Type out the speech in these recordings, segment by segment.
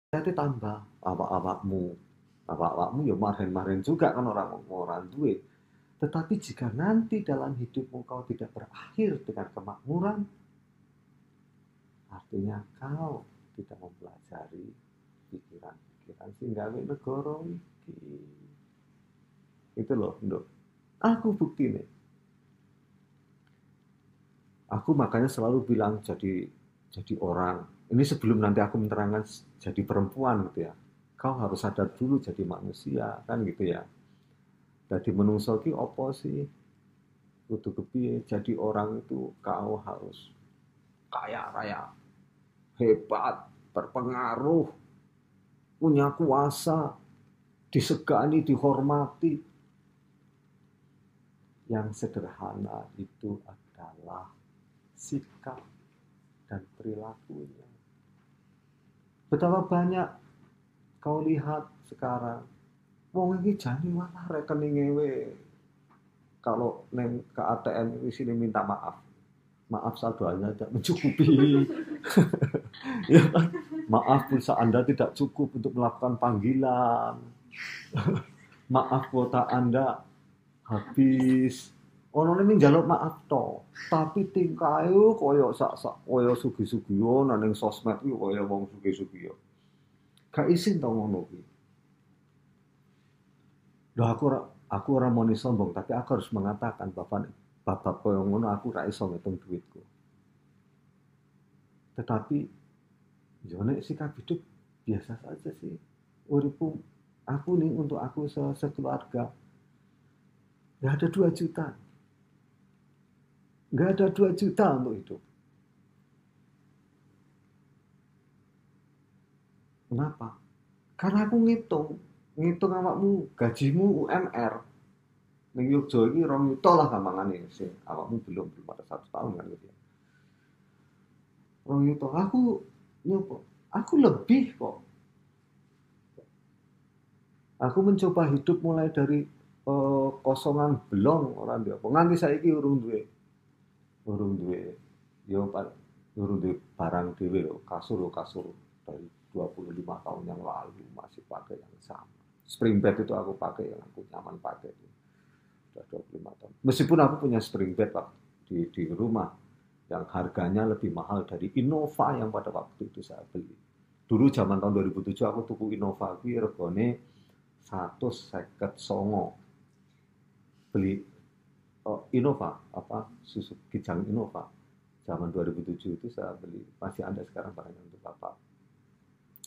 Berarti tambah awak-awakmu ya marin-marin juga kan orang duit. Tetapi jika nanti dalam hidupmu kau tidak berakhir dengan kemakmuran, artinya kau tidak mempelajari pikiran-pikiran sing gawe negara iki. Itu loh, Nduk. Aku bukti nih. Aku makanya selalu bilang jadi orang. Ini sebelum nanti aku menerangkan jadi perempuan gitu ya. Kau harus sadar dulu jadi manusia kan gitu ya. Jadi menungso ki opo sih? Kudu kepiye jadi orang itu kau harus kaya raya, hebat, berpengaruh, punya kuasa, disegani, dihormati. Yang sederhana itu adalah sikap dan perilakunya. Betapa banyak kau lihat sekarang, wong iki jane malah rekeninge we kalau neng ke ATM di sini minta maaf. Maaf saldonya tidak mencukupi. Ya kan? Maaf pulsa Anda tidak cukup untuk melakukan panggilan. Maaf kuota Anda habis. Ono ini njaluk maaf to, tapi tingkae koyo sak koyo sugi-sugiyo nang sosmed iki koyo wong sugi-sugiyo. Gak isin to ngono kuwi. Loh aku ora mau sombong, tapi aku harus mengatakan bapak koyo ngono aku ra iso ngitung duitku. Tetapi yo nek sikap hidup biasa saja sih. Uripku aku nih untuk aku sekeluarga. Gak ada 2 juta. Gak ada 2 juta untuk hidup. Kenapa? Karena aku ngitung awakmu gajimu UMR. Ning Yogyo iki 2 juta lah gampangane sing awakmu belum ada 1 tahun kan gitu ya. 2 juta aku nyoba. Aku lebih kok. Aku mencoba hidup mulai dari kosongan belum orang dia. Nganti saiki urung duwe yo urung duwe barang dhewe lho, kasur dari 25 tahun yang lalu masih pakai yang sama. Spring bed itu aku pakai yang aku nyaman pakai. Sudah 25 tahun. Meskipun aku punya spring bed Pak, di rumah yang harganya lebih mahal dari Innova yang pada waktu itu saya beli. Dulu zaman tahun 2007 aku tuku Innova kuwi regane 159. Beli Innova apa Suzuki Kijang Innova zaman 2007 itu saya beli, masih ada sekarang barangnya untuk Bapak.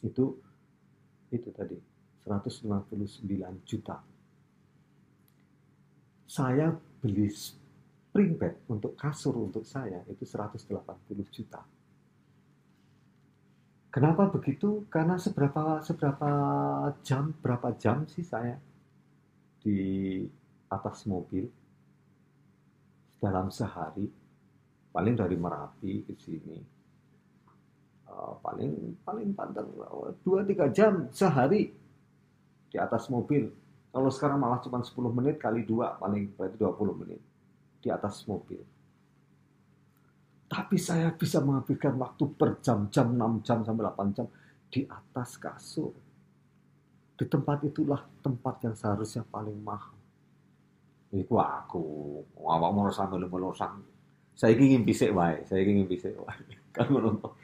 Itu tadi 159 juta. Saya beli spring bed untuk kasur untuk saya itu 180 juta. Kenapa begitu? Karena berapa jam sih saya di atas mobil dalam sehari, paling dari Merapi ke sini, paling panjang 2-3 jam sehari di atas mobil. Kalau sekarang malah cuma 10 menit kali 2, paling berarti 20 menit di atas mobil. Tapi saya bisa menghabiskan waktu berjam-jam, 6 jam sampai 8 jam di atas kasur. Di tempat itulah tempat yang seharusnya paling mahal. Iku aku, awak mau melosang. Saya ingin bisik wae, Kan ngono.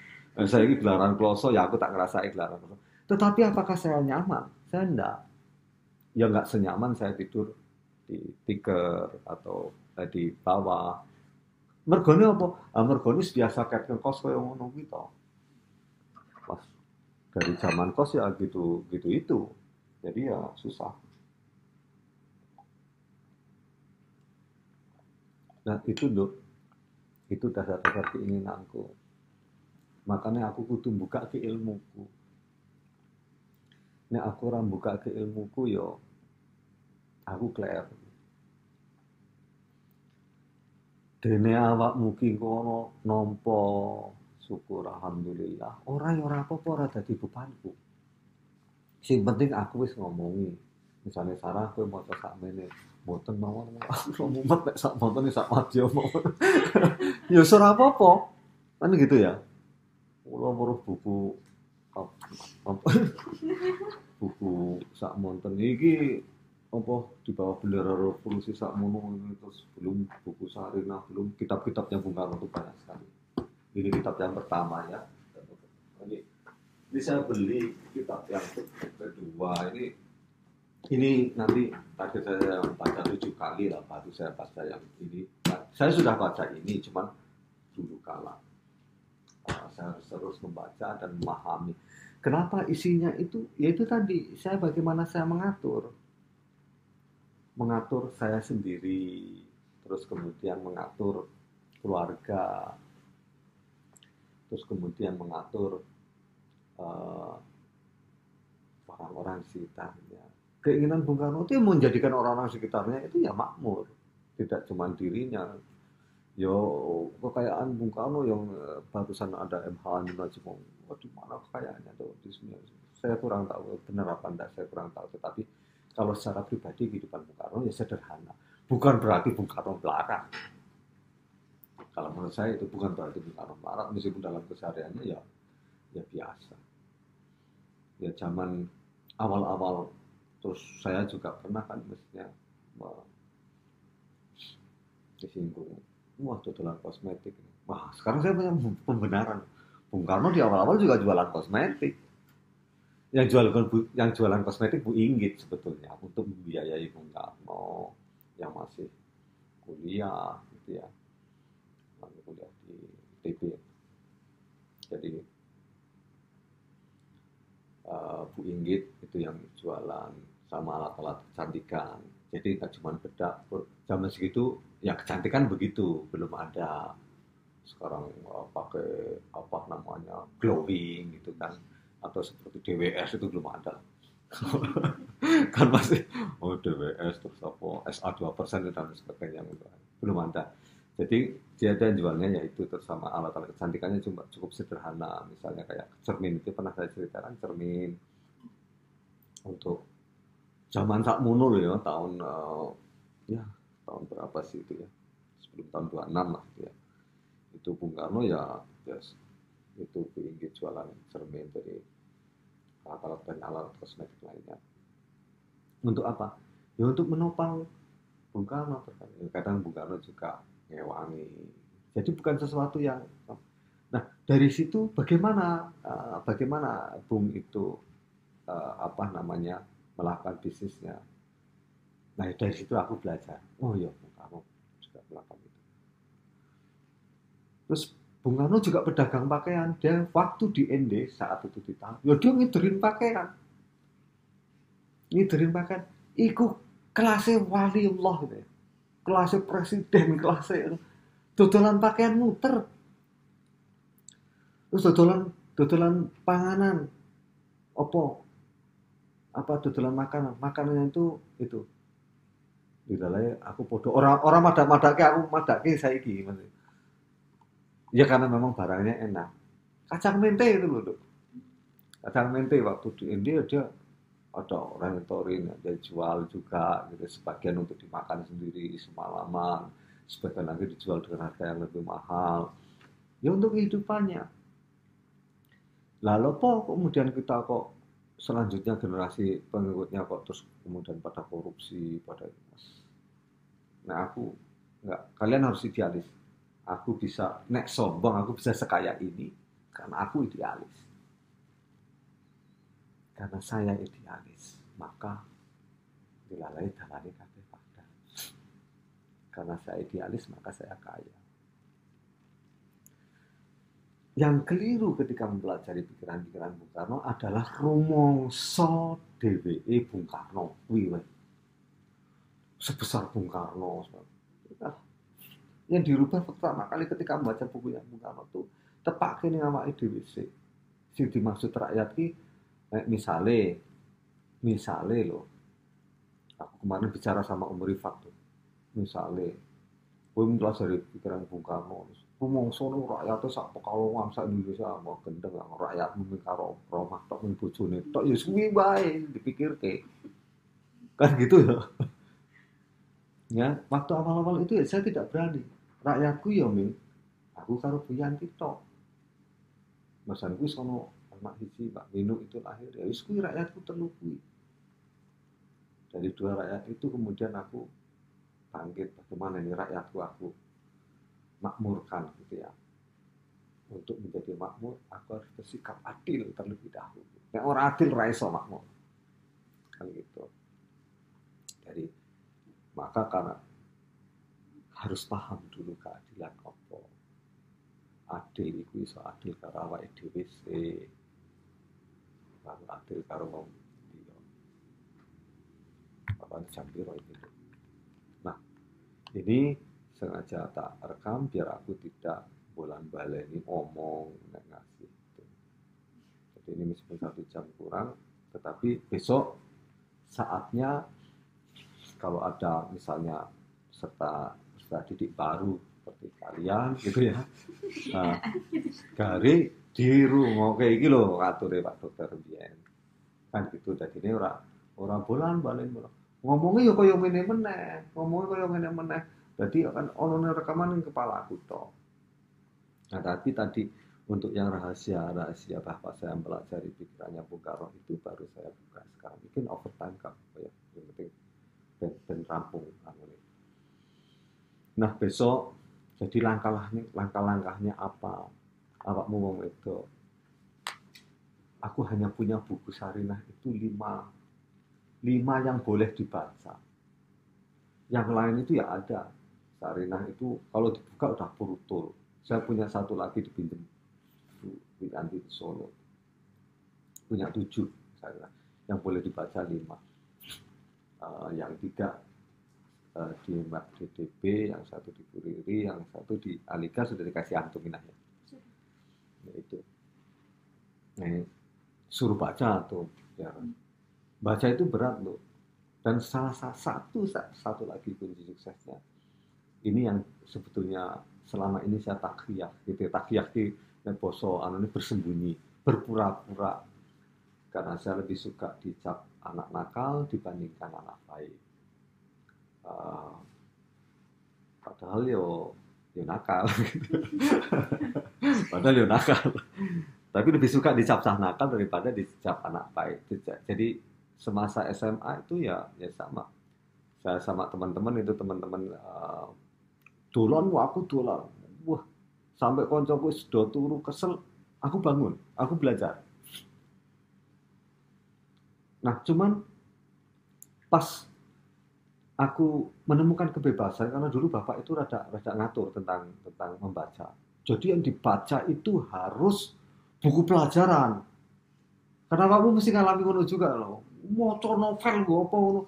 Saya ini gelaran kloso ya aku tak ngerasain gelaran kloso. Tetapi apakah saya nyaman? Saya enggak. Ya enggak senyaman saya tidur di tikar atau di bawah. Mergone apa? Mergone biasa ket ngekos koyo ngono kuwi to. Pas dari zaman kos ya gitu itu. Jadi ya susah. Nah itu loh, itu dasar-dasar keinginanku. Makanya aku kudu buka ke ilmuku. Nek aku ora buka ke ilmuku yo aku kleru. Dene awakmu ki kono nampa syukur alhamdulillah. Ora ya ora apa-apa ora dadi bebanku. Sing penting aku wis ngomongi. Misalnya Sarah kowe maca sakmene, mboten mawon aku mumet nek sak montone sak madya mawon. Ya ora apa-apa. Kan gitu ya. Kula weruh buku buku sak monten iki apa di bawah bendera revolusi sak mono ini, terus belum buku Sarinah, belum kitab-kitabnya Bung Karno itu banyak sekali. Ini kitab yang pertama ya. Ini saya beli kitab yang kedua ini nanti target saya baca 7 kali lah baru saya baca yang ini. Nah, saya sudah baca ini cuman dulu kala saya harus terus membaca dan memahami kenapa isinya itu, yaitu tadi bagaimana saya mengatur saya sendiri, terus kemudian mengatur keluarga, terus kemudian mengatur orang-orang sekitarnya. Keinginan Bung Karno itu menjadikan orang-orang sekitarnya itu ya makmur, tidak cuma dirinya. Yo kekayaan Bung Karno yang barusan ada MH Najmong, di mana kekayaannya tuh di sini? Saya kurang tahu benar apa enggak, saya kurang tahu. Tetapi kalau secara pribadi kehidupan Bung Karno ya sederhana. Bukan berarti Bung Karno melarat. Kalau menurut saya itu bukan berarti Bung Karno melarat, meskipun dalam kesehariannya ya biasa. Ya zaman awal-awal, terus saya juga pernah kan mestinya disinggung, wah dodolan kosmetik. Wah sekarang saya punya pembenaran. Bung Karno di awal-awal juga jualan kosmetik. Yang jualan kosmetik Bu Inggit sebetulnya untuk membiayai Bung Karno yang masih kuliah gitu ya, masih kuliah di ITB. Jadi Bu Inggit itu yang jualan sama alat-alat kecantikan. Jadi nggak cuma bedak, zaman segitu ya kecantikan begitu, belum ada sekarang pakai apa namanya glowing gitu kan, atau seperti DWS itu belum ada. Kan masih DWS terus apa SA 2% dan sebagainya belum ada. Jadi dia dan jualnya yaitu bersama alat-alat kecantikannya cukup sederhana, misalnya kayak cermin itu pernah saya ceritakan, cermin untuk zaman sakmono loh ya, tahun berapa sih itu ya, sebelum tahun 26 lah gitu ya. Itu Bung Karno ya itu ingin jualan cermin dari alat-alat dan alat kosmetik lainnya. Untuk apa? Ya untuk menopang Bung Karno. Kadang Bung Karno juga ngewangi. Jadi bukan sesuatu yang. Nah dari situ bagaimana Bung itu melakukan bisnisnya. Nah dari situ aku belajar. Oh iya Bung Karno juga melakukan itu. Terus Bung Karno juga pedagang pakaian. Dia waktu di ND saat itu ditahan, ya dia ngiderin pakaian. Iku kelasnya waliullah gitu ya. Kelasnya presiden, kelasnya dodolan pakaian muter. Terus dodolan panganan. Apa dodolan makanannya itu di dalamnya aku podo orang madake saiki Mas. Ya karena memang barangnya enak. Kacang mente itu loh, Dok. Kacang mente waktu di India dia ada orang yang torin, dia jual juga gitu, sebagian untuk dimakan sendiri semalaman, sebagian lagi dijual dengan harga yang lebih mahal. Ya untuk kehidupannya. Lalu kemudian kita kok selanjutnya generasi pengikutnya kok terus kemudian pada korupsi, pada. Nah aku enggak, kalian harus idealis. Aku bisa sombong, aku bisa sekaya ini karena aku idealis. Karena saya idealis, maka dilalai dalane kabeh padha. Karena saya idealis, maka saya kaya. Yang keliru ketika mempelajari pikiran-pikiran Bung Karno adalah rumangsa dheweke Bung Karno kuwi sebesar Bung Karno. Yang dirubah pertama kali ketika membaca buku yang Bung Karno itu tepak kene awake dhewe sik. Sing dimaksud rakyat ki misale loh. Aku kemarin bicara sama Om Rifat tuh. Misale kowe mempelajari pikiran Bung Karno, rumangsa rakyat sak pekalongan sak Indonesia mau gendeng rakyat mung karo romah tok mung bojone tok ya suwi wae dipikirke. Kan gitu ya. Ya, waktu awal-awal itu ya saya tidak berani. Rakyatku ya min, aku karo Buyanti tok. Masan kuwi sono Mak Hiji, Mak Minu itu lahir, ya wis kuwi rakyatku telu kuwi. Dari dua rakyat itu kemudian aku bangkit, bagaimana ini rakyatku aku makmurkan gitu ya. Untuk menjadi makmur, aku harus bersikap adil terlebih dahulu. Yang orang adil ra iso makmur. Kan gitu. Jadi maka karena harus paham dulu keadilan apa. Adil iku iso adil karo awake dhewe sik. Baru adil karo wong liya. Kapan jam piro iki? Nah, ini sengaja tak rekam biar aku tidak bolan-baleni omong nek ngasih. Jadi ini meskipun 1 jam kurang, tetapi besok saatnya kalau ada misalnya peserta didik baru seperti kalian gitu ya, nah, gari dirungokke iki lho ature Pak Dokter biyen. Kan gitu, dadi ini ora bolan-balen ngomongnya ya kaya ngene meneh, ngomongnya kaya ngene meneh. Dadi kan ono rekaman ning kepala aku tok. Nah, tapi tadi untuk yang rahasia bahwa saya mempelajari pikirannya Bung Karno itu baru saya buka sekarang. Mungkin overtime kan, ya. Yang penting ben rampung. Nah, besok jadi langkah-langkahnya apa? Awakmu wong wedok. Aku hanya punya buku Sarinah itu 5 yang boleh dibaca. Yang lain itu ya ada. Sarinah itu kalau dibuka udah brutal. Saya punya satu lagi dipinjam Wikanti di Solo. Punya 7 Sarinah. Yang boleh dibaca 5. Yang 3 di Mbak DDB, yang 1 di Kuriri, yang 1 di Alika sudah dikasih antuminahnya. Nah, itu. Nah, suruh baca tuh. Ya. Baca itu berat loh. Dan salah satu lagi kunci suksesnya. Ini yang sebetulnya selama ini saya takyah gitu. Takyah di poso ini bersembunyi, berpura-pura. Karena saya lebih suka dicap anak nakal dibandingkan anak baik. Padahal yo nakal. Padahal yo nakal. Tapi lebih suka dicap nakal daripada dicap anak baik. Jadi semasa SMA itu ya sama. Saya sama teman-teman itu dolan, aku dolan. Wah, sampai koncoku sudah turu kesel, aku bangun, aku belajar. Nah, cuman pas aku menemukan kebebasan karena dulu bapak itu rada ngatur tentang membaca. Jadi yang dibaca itu harus buku pelajaran. Karena kamu mesti ngalami ngono juga loh. Moco novel gue apa ngono.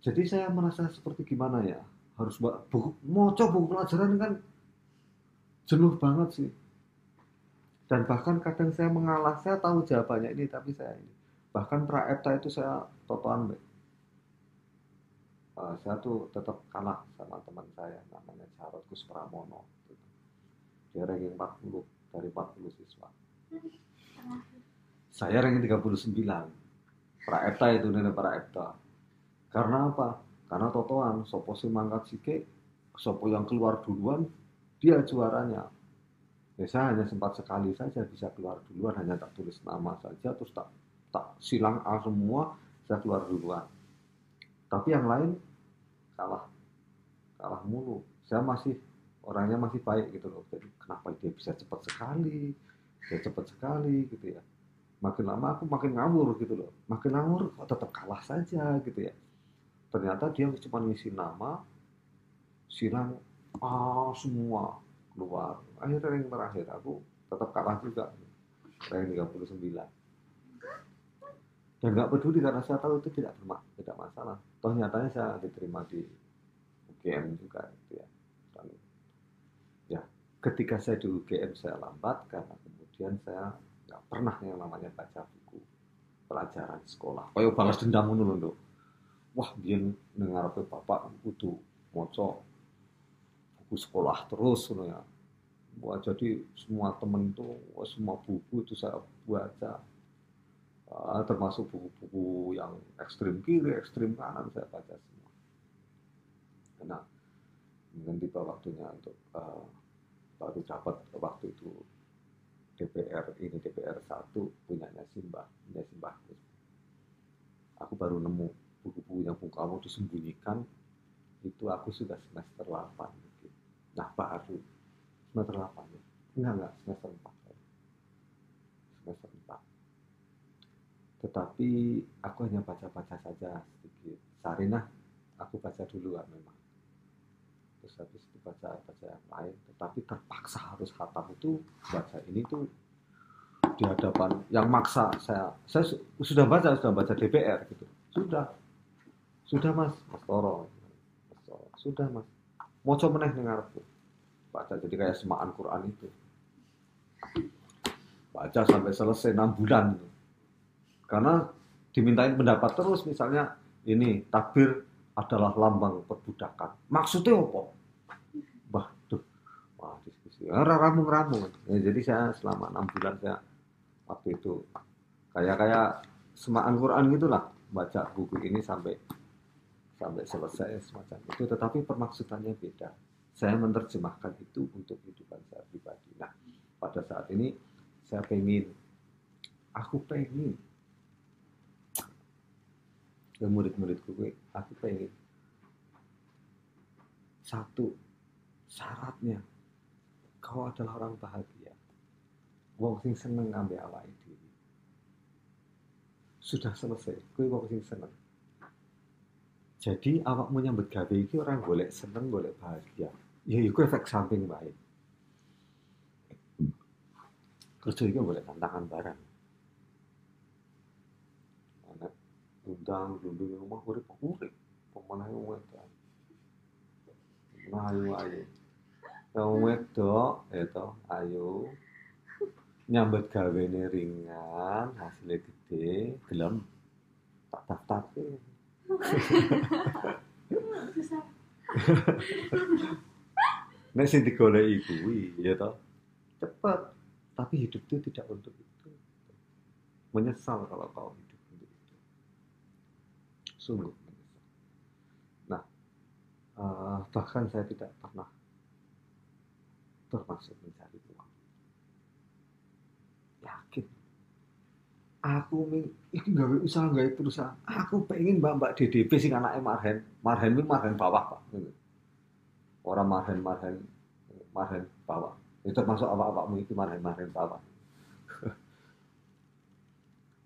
Jadi saya merasa seperti gimana ya? Harus moco buku pelajaran kan jenuh banget sih. Dan bahkan kadang saya mengalah, saya tahu jawabannya ini tapi saya ini. Bahkan pra-EPTA itu saya totoan. Saya tuh tetap kalah sama teman saya namanya Jarod Gus Pramono. Dia ranking 40 dari 40 siswa. Saya ranking 39. Pra-EPTA itu nih pra-EPTA. Karena apa? Karena totoan, sopo sing mangkat sike, sopo yang keluar duluan, dia juaranya. Ya, saya hanya sempat sekali saja bisa keluar duluan, hanya tak tulis nama saja, terus tak silang A semua, saya keluar duluan. Tapi yang lain kalah mulu. Saya masih orangnya masih baik gitu loh. Jadi kenapa dia bisa cepat sekali gitu ya. Makin lama aku makin ngawur gitu loh. Makin ngawur kok tetap kalah saja gitu ya. Ternyata dia cuma ngisi nama, silang semua keluar. Akhirnya yang terakhir aku tetap kalah juga. Ranking 39. Dan nggak peduli karena saya tahu itu tidak masalah. Toh nyatanya saya diterima di UGM juga gitu ya. Dan ya ketika saya di UGM saya lambat karena kemudian saya nggak pernah yang namanya baca buku pelajaran sekolah. Kayak balas dendam dulu loh. Wah, dia dengar apa bapak kudu moco buku sekolah terus ya. Wah, jadi semua temen itu, semua buku itu saya baca. Termasuk buku-buku yang ekstrim kiri, ekstrim kanan saya baca semua. Karena mungkin tiba waktunya untuk baru dapat waktu itu DPR ini DPR 1 punyanya Simbah, punya Simbah. Aku baru nemu buku-buku yang Bung Karno disembunyikan itu aku sudah semester 8 gitu. Nah baru semester 8 ya. Enggak semester 4. Semester 4. Tetapi aku hanya baca-baca saja sedikit. Sarinah aku baca dulu kan memang. Terus habis itu baca yang lain. Tetapi terpaksa harus khatam itu baca ini tuh di hadapan yang maksa saya sudah baca DPR gitu. Sudah mas Toro. Sudah mas. Mau coba meneh dengarku. Baca jadi kayak semaan Quran itu. Baca sampai selesai 6 bulan. Karena dimintain pendapat terus misalnya ini takbir adalah lambang perbudakan. Maksudnya apa? Wah, diskusi. Ramung-ramung. Ya, jadi saya selama 6 bulan saya waktu itu kayak semaan Quran gitulah, baca buku ini sampai selesai semacam itu, tetapi permaksudannya beda. Saya menerjemahkan itu untuk kehidupan saya pribadi. Nah, pada saat ini aku pengen ke murid-muridku, aku pengen satu syaratnya kau adalah orang bahagia. Wong sing seneng ngambil awake dhewe. Sudah selesai, kowe wong sing seneng. Jadi awakmu nyambut gawe iki orang golek seneng, golek bahagia. Ya iku efek samping baik. Kerja iki golek tantangan barang. Ana undang dulu rumah urip pemenang wedok. Nah, ayo. Yang wedok itu ayo nyambut gawene ringan, hasilnya gede, gelem tak daftarke. Nek sing digoleki kuwi ya toh cepet, tapi hidup itu tidak untuk itu. Menyesal kalau kau hidup untuk itu. Sungguh menyesal. Nah, bahkan saya tidak pernah termasuk mencari uang. Yakin. Aku iki gawe usaha, gawe perusahaan. Aku pengen mbak DDP sing anake Marhen kuwi Marhen bawah, Pak. Orang Marhen bawah. Itu termasuk awak-awakmu iki Marhen bawah.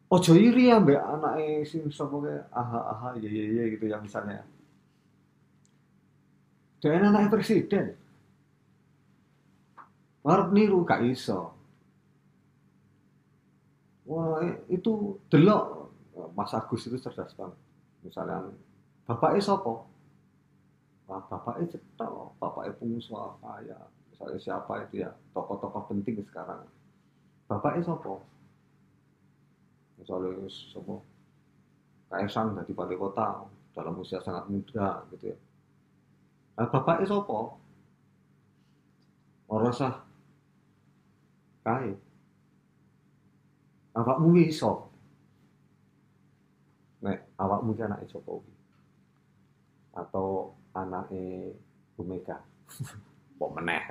Ojo iri ya mbak anake sing sapa kae aha ye gitu yang misalnya. Dia anake presiden. Arep niru gak iso. Wah, itu delok Mas Agus itu cerdas banget. Misalnya bapaknya sapa? Wah, bapaknya cetok, bapaknya pengusaha kaya. Misalnya siapa itu ya, tokoh-tokoh penting sekarang. Bapaknya sapa? Misalnya sapa? Kaisang dari wali kota dalam usia sangat muda gitu ya. Nah, bapaknya sapa? Ora usah kae. Awakmu iso. Nek awakmu ki anake Jokowi atau anake Bu Mega. Kok meneh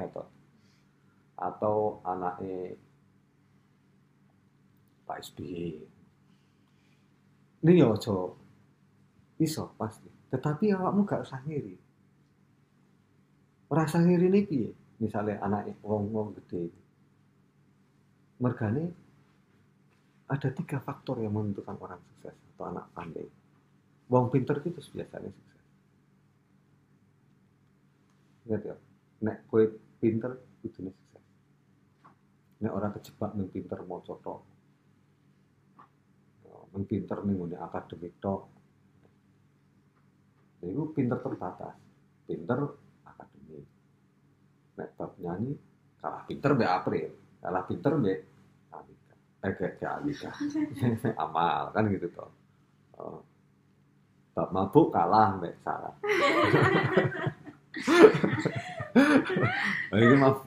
atau anake Pak SBY. Ini ya aja iso pasti. Tetapi awakmu gak usah ngiri. Ora usah ngiri ini piye? Misalnya anake wong gede. Mergane ada 3 faktor yang menentukan orang sukses atau anak pandai. Wong pinter itu biasanya sukses. Ingat ya, nek kowe pinter kudune sukses. Nek orang kejebak ning pinter mau cotok. Ning pinter ning ngene akademik tok. Iku pinter terbatas. Pinter akademik. Nek bab nyanyi kalah pinter mbek April, kalah pinter mbek Alika. Amal kan gitu toh. Bab mabuk kalah mbek Sarah. Ini maaf.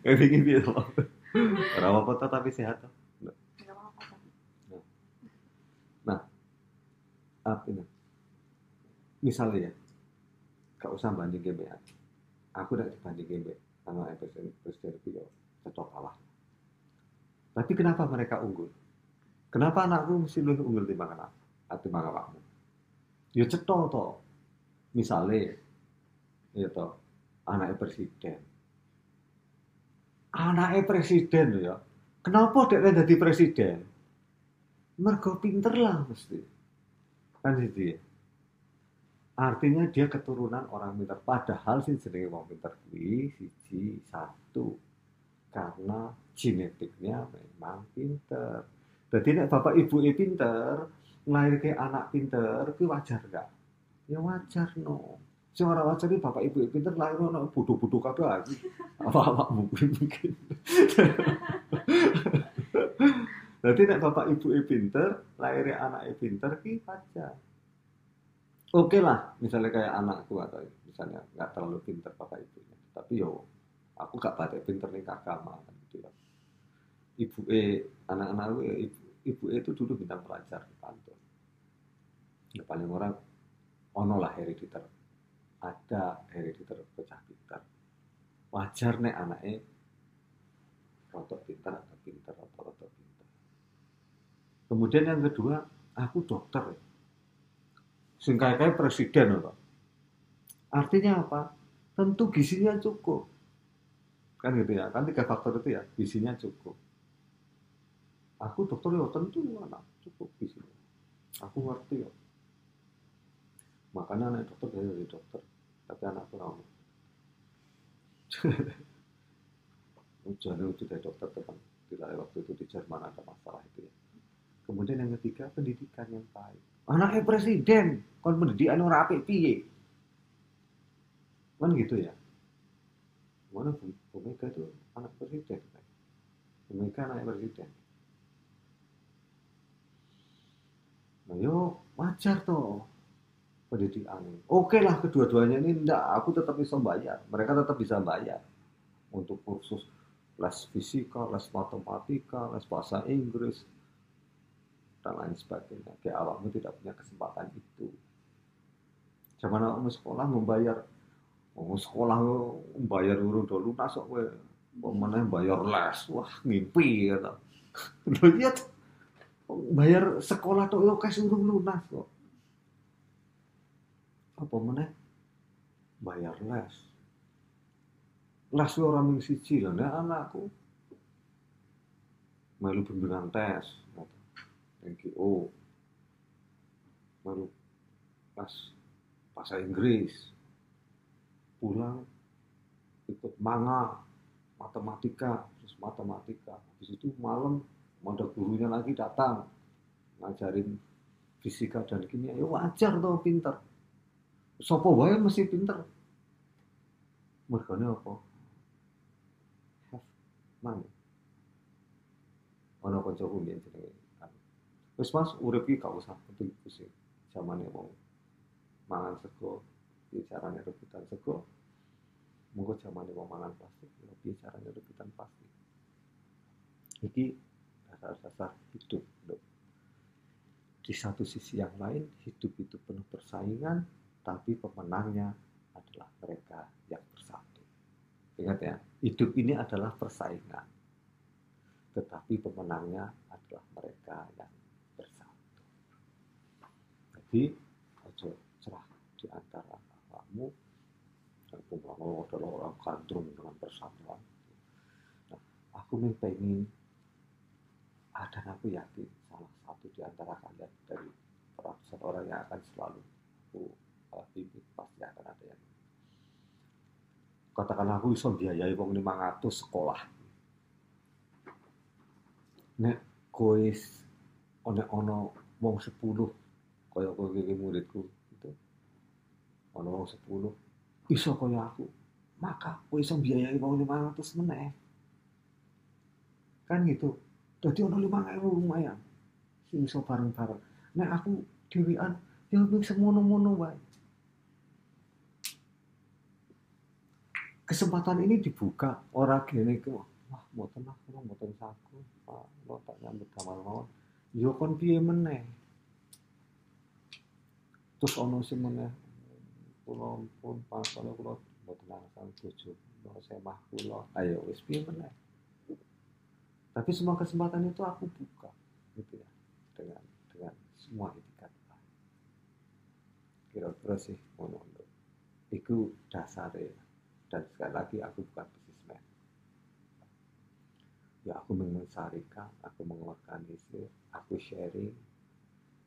Kayak bikin dia loh. Rawa kota tapi sehat toh. Nah, apa ini? Misalnya ya, gak usah banding GBA. Aku udah dibanding GBA anak presiden itu ya cocok kalah. Tapi kenapa mereka unggul? Kenapa anakku mesti lebih unggul timbang awakmu? Ya cetha to. Misale ya to, anaknya presiden. Anaknya presiden lho ya. Kenapa dek dadi presiden? Mergo pinter lah mesti. Kan itu ya. Artinya dia keturunan orang pintar. Padahal sih jenenge wong pintar kuwi siji satu karena genetiknya memang pinter. Jadi nek bapak ibu pinter, nglairke anak pinter, kuwi wajar gak? Ya wajar no. Sing ora wajar iki bapak ibu pinter lahir ono bodoh-bodoh kabeh iki. Apa-apa mungkin mungkin. Jadi nek bapak ibu pinter, lahir anak pinter ki wajar. Oke lah, misalnya kayak anakku atau misalnya nggak terlalu pinter bapak ibunya, tapi yo aku gak pakai pinter nih agama kan gitu ya. Ibu anak-anak gue, ibu itu dulu bintang pelajar di kantor. Ya paling orang ono lah herediter, ada herediter pecah pinter. Wajar nih anaknya rotok pinter atau pinter atau rotok pinter. Kemudian yang kedua, aku dokter ya. Singkai presiden loh. Artinya apa? Tentu gizinya cukup. Kan gitu ya. Kan 3 faktor itu ya, gizinya cukup. Aku dokter ya tentu anak cukup gizinya. Aku ngerti ya. Makanya anak dokter dari dokter. Tapi anakku mau. Ujian itu dari dokter teman. Tidak waktu itu di Jerman ada masalah itu ya. Kemudian yang ketiga, pendidikan yang baik. Anaknya presiden, kon pendidikan ora apik piye? Kan gitu ya. Mana Bu Mega itu anak presiden. Bu Mega anak presiden. Nah yo wajar toh pendidikan. Oke lah kedua-duanya ini enggak, aku tetap bisa bayar. Mereka tetap bisa bayar untuk kursus les fisika, les matematika, les bahasa Inggris, dan lain sebagainya. Kayak awakmu tidak punya kesempatan itu. Zaman awakmu sekolah membayar, sekolah membayar urung do lunas kok kowe. Pemene bayar les, wah ngimpi kata. Lho iya bayar sekolah tok yo kas urung lunas kok. Apa meneh bayar les. Les ora mung siji lho nek anakku melu bimbingan tes, NGO, melu pas bahasa Inggris, pulang ikut manga, matematika, terus matematika. Habis itu malam ada gurunya lagi datang ngajarin fisika dan kimia. Ya wajar toh pinter. Sopo wae mesti pinter. Mergane apa? Have money. Ono kancaku mbiyen jenenge. Wis Mas, urip iki gak usah penting pusing. Zamane wong mangan sego, piye carane rebutan sego. Monggo zamane wong mangan plastik, piye carane rebutan plastik. Iki dasar-dasar hidup. Di satu sisi yang lain, hidup itu penuh persaingan, tapi pemenangnya adalah mereka yang bersatu. Ingat ya, hidup ini adalah persaingan, tetapi pemenangnya adalah mereka yang bersatu. Jadi, ojo cerah di antara awakmu dan pembangun adalah orang gandrung dengan persatuan. Nah, aku pengen dan aku yakin salah satu di antara kalian dari ratusan orang yang akan selalu aku bimbing pasti akan ada yang katakan aku bisa biayai wong 500 sekolah. Nek kowe ono wong 10 kaya kowe iki muridku itu ono wong 10 iso kaya aku, maka kowe iso biayai wong 500 meneh. Kan gitu. Jadi ono 5.000 lumayan. Sing iso bareng-bareng. Nek aku dhewean ya wis semono-mono wae. Kesempatan ini dibuka ora gene ku. Wah, mboten lah, kula mboten saku. Pak, kula tak nyambut damel mawon. Ya kon piye meneh? Terus ono sing meneh kula pun pasane kula mboten alasan bojo. no semah kula, ayo wis piye meneh. Tapi semua kesempatan itu aku buka, gitu ya, dengan semua etikat. Kira-kira sih ngono. Itu dasarnya. Dan sekali lagi aku bukan bisnismen. Ya aku mengensarikan, aku mengorganisir, aku sharing.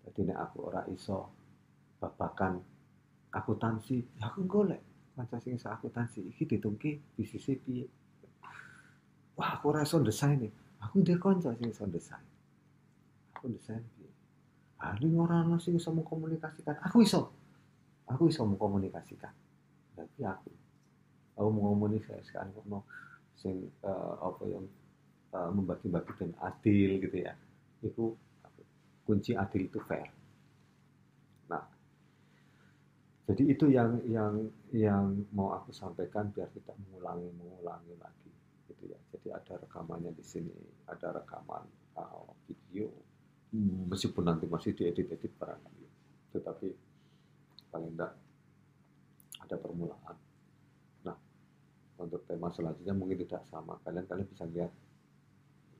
Jadi nek aku ora iso babakan akuntansi, ya aku golek kanca sing iso akuntansi iki ditungke bisnis piye. Wah, aku ora iso desain nih. Aku ndek kanca sing iso desain. Aku desain piye? Ah, ini ora ono sing iso mengkomunikasikan. Aku iso mengkomunikasikan. Berarti aku mau mengkomunikasikan ono sing apa yang membagi-bagi dan adil gitu ya. Itu kunci adil itu fair. Nah, jadi itu yang mau aku sampaikan biar tidak mengulangi lagi gitu ya. Jadi ada rekamannya di sini, ada rekaman video, meskipun nanti masih diedit-edit barangkali, tetapi paling enggak ada permulaan. Nah, untuk tema selanjutnya mungkin tidak sama. Kalian bisa lihat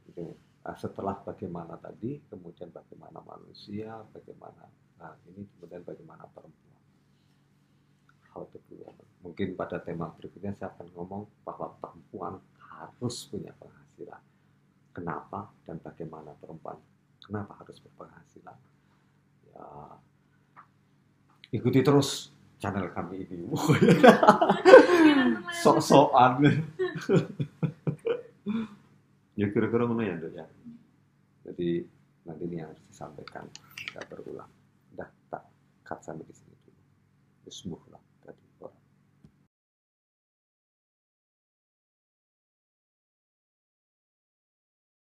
gitu. Setelah bagaimana tadi, kemudian bagaimana manusia, bagaimana ini, kemudian bagaimana perempuan. How to do woman. Mungkin pada tema berikutnya saya akan ngomong bahwa perempuan harus punya penghasilan. Kenapa dan bagaimana perempuan? Kenapa harus berpenghasilan? Ya, ikuti terus channel kami ini. Sok-sokan. Ya kira-kira mana ya, Dok ya. Jadi nanti ini harus disampaikan, tidak berulang. Udah tak cut sampai di sini dulu. Bismillah.